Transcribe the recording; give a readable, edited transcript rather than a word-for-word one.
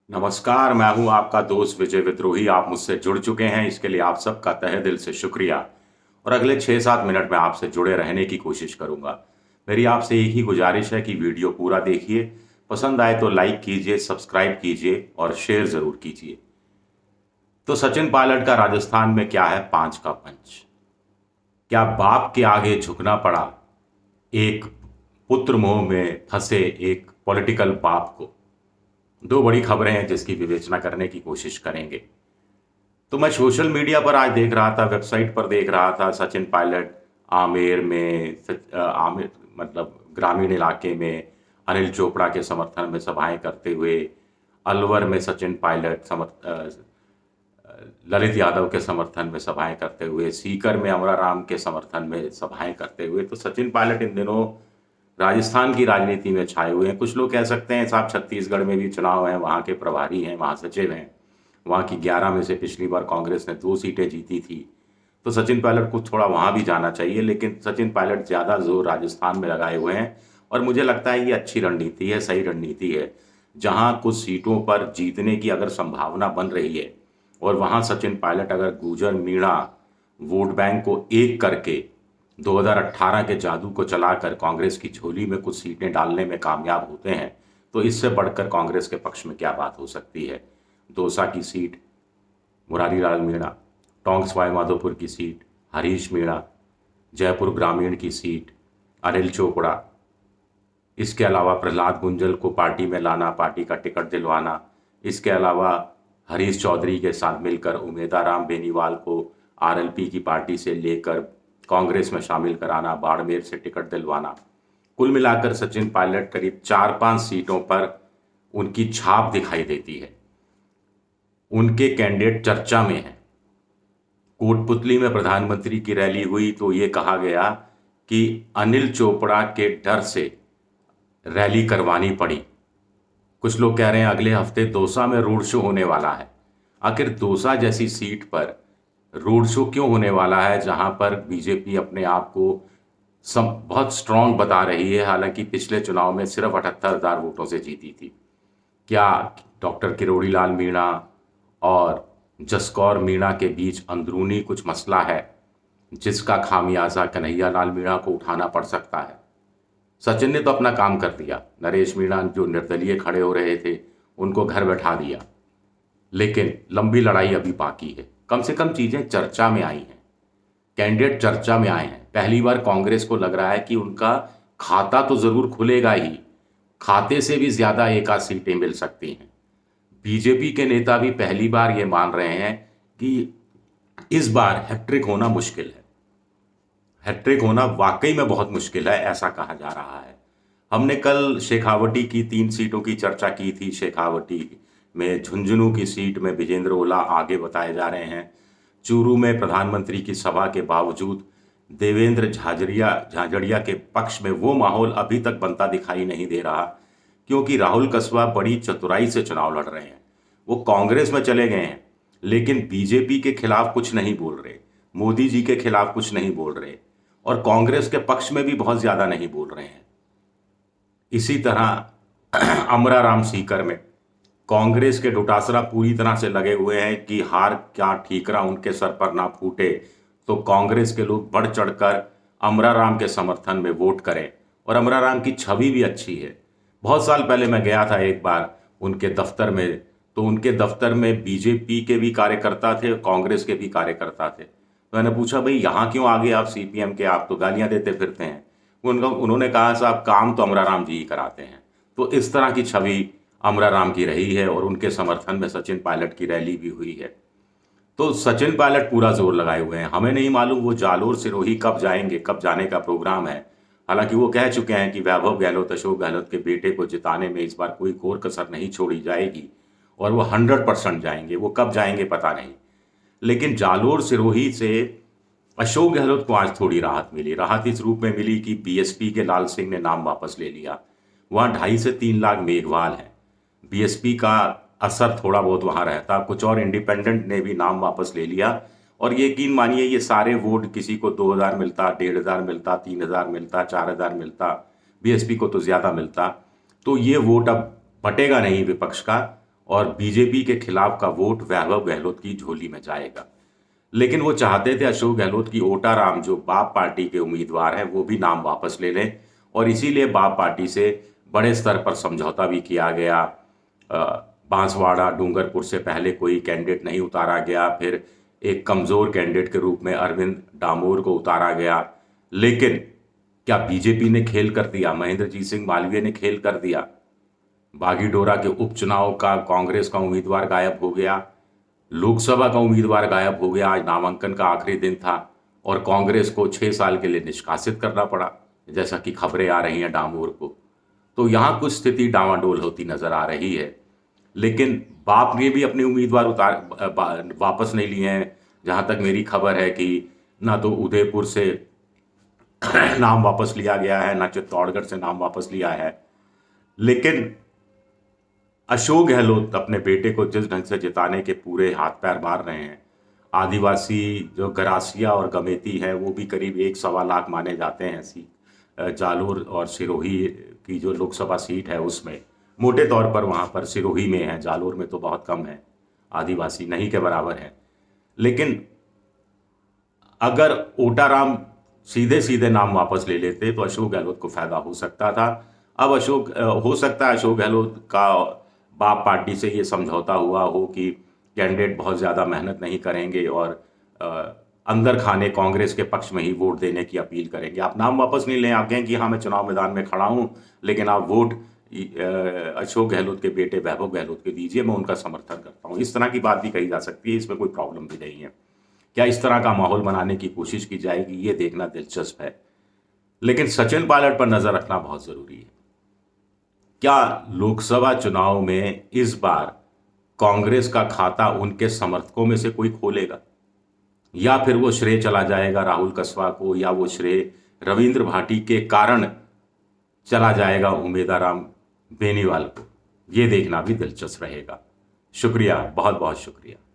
नमस्कार, मैं हूं आपका दोस्त विजय विद्रोही। आप मुझसे जुड़ चुके हैं, इसके लिए आप सबका तहे दिल से शुक्रिया। और अगले 6-7 मिनट में आपसे जुड़े रहने की कोशिश करूंगा। मेरी आपसे एक ही गुजारिश है कि वीडियो पूरा देखिए, पसंद आए तो लाइक कीजिए, सब्सक्राइब कीजिए और शेयर ज़रूर कीजिए। तो सचिन पायलट का राजस्थान में क्या है 5 का पंच? क्या बाप के आगे झुकना पड़ा एक पुत्र मोह में फंसे एक पॉलिटिकल बाप को? दो बड़ी खबरें हैं जिसकी विवेचना करने की कोशिश करेंगे। तो मैं सोशल मीडिया पर आज देख रहा था, वेबसाइट पर देख रहा था, सचिन पायलट आमेर में आमेर मतलब ग्रामीण इलाके में अनिल चोपड़ा के समर्थन में सभाएं करते हुए, अलवर में सचिन पायलट ललित यादव के समर्थन में सभाएं करते हुए, सीकर में अमरा राम के समर्थन में सभाएं करते हुए। तो सचिन पायलट इन दिनों राजस्थान की राजनीति में छाए हुए हैं। कुछ लोग कह सकते हैं साहब छत्तीसगढ़ में भी चुनाव है, वहाँ के प्रभारी हैं, महासचिव हैं, वहाँ की 11 में से पिछली बार कांग्रेस ने 2 सीटें जीती थी, तो सचिन पायलट को थोड़ा वहाँ भी जाना चाहिए। लेकिन सचिन पायलट ज़्यादा जोर राजस्थान में लगाए हुए हैं और मुझे लगता है ये अच्छी रणनीति है, सही रणनीति है। जहाँ कुछ सीटों पर जीतने की अगर संभावना बन रही है और वहाँ सचिन पायलट अगर गुर्जर मीणा वोट बैंक को एक करके 2018 के जादू को चलाकर कांग्रेस की झोली में कुछ सीटें डालने में कामयाब होते हैं, तो इससे बढ़कर कांग्रेस के पक्ष में क्या बात हो सकती है। दौसा की सीट मुरारी लाल मीणा, टोंक सवाई माधोपुर की सीट हरीश मीणा, जयपुर ग्रामीण की सीट अनिल चोपड़ा, इसके अलावा प्रहलाद गुंजल को पार्टी में लाना, पार्टी का टिकट दिलवाना, इसके अलावा हरीश चौधरी के साथ मिलकर उमेदाराम बेनीवाल को आरएलपी की पार्टी से लेकर कांग्रेस में शामिल कराना, बाड़मेर से टिकट दिलवाना। कुल मिलाकर सचिन पायलट करीब 4-5 सीटों पर उनकी छाप दिखाई देती है। उनके कैंडिडेट चर्चा में हैं। कोटपुतली में प्रधानमंत्री की रैली हुई तो ये कहा गया कि अनिल चोपड़ा के डर से रैली करवानी पड़ी। कुछ लोग कह रहे हैं अगले हफ्ते दौसा में रोड शो होने वाला है। आखिर दौसा जैसी सीट पर रोड शो क्यों होने वाला है, जहां पर बीजेपी अपने आप को बहुत स्ट्रांग बता रही है, हालांकि पिछले चुनाव में सिर्फ 78,000 वोटों से जीती थी। क्या डॉक्टर किरोड़ी लाल मीणा और जसकौर मीणा के बीच अंदरूनी कुछ मसला है जिसका खामियाजा कन्हैया लाल मीणा को उठाना पड़ सकता है? सचिन ने तो अपना काम कर दिया, नरेश मीणा जो निर्दलीय खड़े हो रहे थे उनको घर बैठा दिया, लेकिन लंबी लड़ाई अभी बाकी है। कम से कम चीजें चर्चा में आई हैं, कैंडिडेट चर्चा में आए हैं। पहली बार कांग्रेस को लग रहा है कि उनका खाता तो जरूर खुलेगा ही, खाते से भी ज्यादा एक आध सीटें मिल सकती हैं। बीजेपी के नेता भी पहली बार ये मान रहे हैं कि इस बार हैट्रिक होना मुश्किल है। हैट्रिक होना वाकई में बहुत मुश्किल है, ऐसा कहा जा रहा है। हमने कल शेखावटी की 3 सीटों की चर्चा की थी। शेखावटी में झुंझुनू की सीट में विजेंद्र ओला आगे बताए जा रहे हैं। चूरू में प्रधानमंत्री की सभा के बावजूद देवेंद्र झाझड़िया के पक्ष में वो माहौल अभी तक बनता दिखाई नहीं दे रहा, क्योंकि राहुल कसवा बड़ी चतुराई से चुनाव लड़ रहे हैं। वो कांग्रेस में चले गए हैं लेकिन बीजेपी के खिलाफ कुछ नहीं बोल रहे, मोदी जी के खिलाफ कुछ नहीं बोल रहे और कांग्रेस के पक्ष में भी बहुत ज्यादा नहीं बोल रहे हैं। इसी तरह अमरा राम सीकर में कांग्रेस के डोटासरा पूरी तरह से लगे हुए हैं कि हार क्या ठीकरा उनके सर पर ना फूटे, तो कांग्रेस के लोग बढ़ चढ़कर अमरा राम के समर्थन में वोट करें। और अमरा राम की छवि भी अच्छी है। बहुत साल पहले मैं गया था एक बार उनके दफ्तर में, तो उनके दफ्तर में बीजेपी के भी कार्यकर्ता थे, कांग्रेस के भी कार्यकर्ता थे। तो मैंने पूछा भाई यहाँ क्यों आ गए आप सीपीएम के, आप तो गालियां देते फिरते हैं। उन्होंने कहा साहब काम तो अमरा राम जी ही कराते हैं। तो इस तरह की छवि अमरा राम की रही है और उनके समर्थन में सचिन पायलट की रैली भी हुई है। तो सचिन पायलट पूरा जोर लगाए हुए हैं। हमें नहीं मालूम वो जालोर सिरोही कब जाएंगे, कब जाने का प्रोग्राम है। हालांकि वो कह चुके हैं कि वैभव गहलोत, अशोक गहलोत के बेटे को जिताने में इस बार कोई कोर कसर नहीं छोड़ी जाएगी और वो 100% जाएंगे। वो कब जाएंगे पता नहीं, लेकिन जालोर सिरोही से अशोक गहलोत को आज थोड़ी राहत मिली। राहत इस रूप में मिली कि बीएसपी के लाल सिंह ने नाम वापस ले लिया। वहाँ 2.5 से 3 लाख मेघवाल हैं, बीएसपी का असर थोड़ा बहुत वहाँ रहता। कुछ और इंडिपेंडेंट ने भी नाम वापस ले लिया और यकीन मानिए ये सारे वोट, किसी को 2,000 मिलता, 1,500 मिलता, 3,000 मिलता, 4,000 मिलता, बीएसपी को तो ज़्यादा मिलता। तो ये वोट अब बटेगा नहीं विपक्ष का और बीजेपी के खिलाफ का वोट वैभव गहलोत की झोली में जाएगा। लेकिन वो चाहते थे अशोक गहलोत की ओटाराम, जो बाप पार्टी के उम्मीदवार हैं, वो भी नाम वापस ले लें, और इसीलिए बाप पार्टी से बड़े स्तर पर समझौता भी किया गया। बांसवाड़ा डूंगरपुर से पहले कोई कैंडिडेट नहीं उतारा गया, फिर एक कमज़ोर कैंडिडेट के रूप में अरविंद डामोर को उतारा गया। लेकिन क्या बीजेपी ने खेल कर दिया? महेंद्रजीत सिंह मालवीय ने खेल कर दिया। बागीडोरा के उपचुनाव का कांग्रेस का उम्मीदवार गायब हो गया, लोकसभा का उम्मीदवार गायब हो गया, आज नामांकन का आखिरी दिन था और कांग्रेस को 6 साल के लिए निष्कासित करना पड़ा, जैसा कि खबरें आ रही हैं डामोर को। तो यहाँ कुछ स्थिति डामाडोल होती नजर आ रही है। लेकिन बाप ने भी अपने उम्मीदवार वापस नहीं लिए हैं। जहाँ तक मेरी खबर है कि ना तो उदयपुर से नाम वापस लिया गया है, ना चित्तौड़गढ़ से नाम वापस लिया है। लेकिन अशोक गहलोत अपने बेटे को जिस ढंग से जिताने के पूरे हाथ पैर मार रहे हैं, आदिवासी जो गरासिया और गमेती है वो भी करीब 1-1.25 लाख माने जाते हैं। जालोर और सिरोही की जो लोकसभा सीट है उसमें मोटे तौर पर वहाँ पर सिरोही में है, जालोर में तो बहुत कम है, आदिवासी नहीं के बराबर है। लेकिन अगर ओटाराम सीधे सीधे नाम वापस ले लेते तो अशोक गहलोत को फायदा हो सकता था। अब हो सकता है अशोक गहलोत का बाप पार्टी से ये समझौता हुआ हो कि कैंडिडेट बहुत ज़्यादा मेहनत नहीं करेंगे और अंदर खाने कांग्रेस के पक्ष में ही वोट देने की अपील करेंगे। आप नाम वापस नहीं लें, आप कहें कि हाँ मैं चुनाव मैदान में खड़ा हूँ, लेकिन आप वोट अशोक गहलोत के बेटे वैभव गहलोत के दीजिए, मैं उनका समर्थन करता हूँ। इस तरह की बात भी कही जा सकती है, इसमें कोई प्रॉब्लम भी नहीं है। क्या इस तरह का माहौल बनाने की कोशिश की जाएगी, ये देखना दिलचस्प है। लेकिन सचिन पायलट पर नजर रखना बहुत जरूरी है। क्या लोकसभा चुनाव में इस बार कांग्रेस का खाता उनके समर्थकों में से कोई खोलेगा, या फिर वो श्रेय चला जाएगा राहुल कसवा को, या वो श्रेय रविंद्र भाटी के कारण चला जाएगा उमेदाराम बेनीवाल को? ये देखना भी दिलचस्प रहेगा। शुक्रिया, बहुत बहुत शुक्रिया।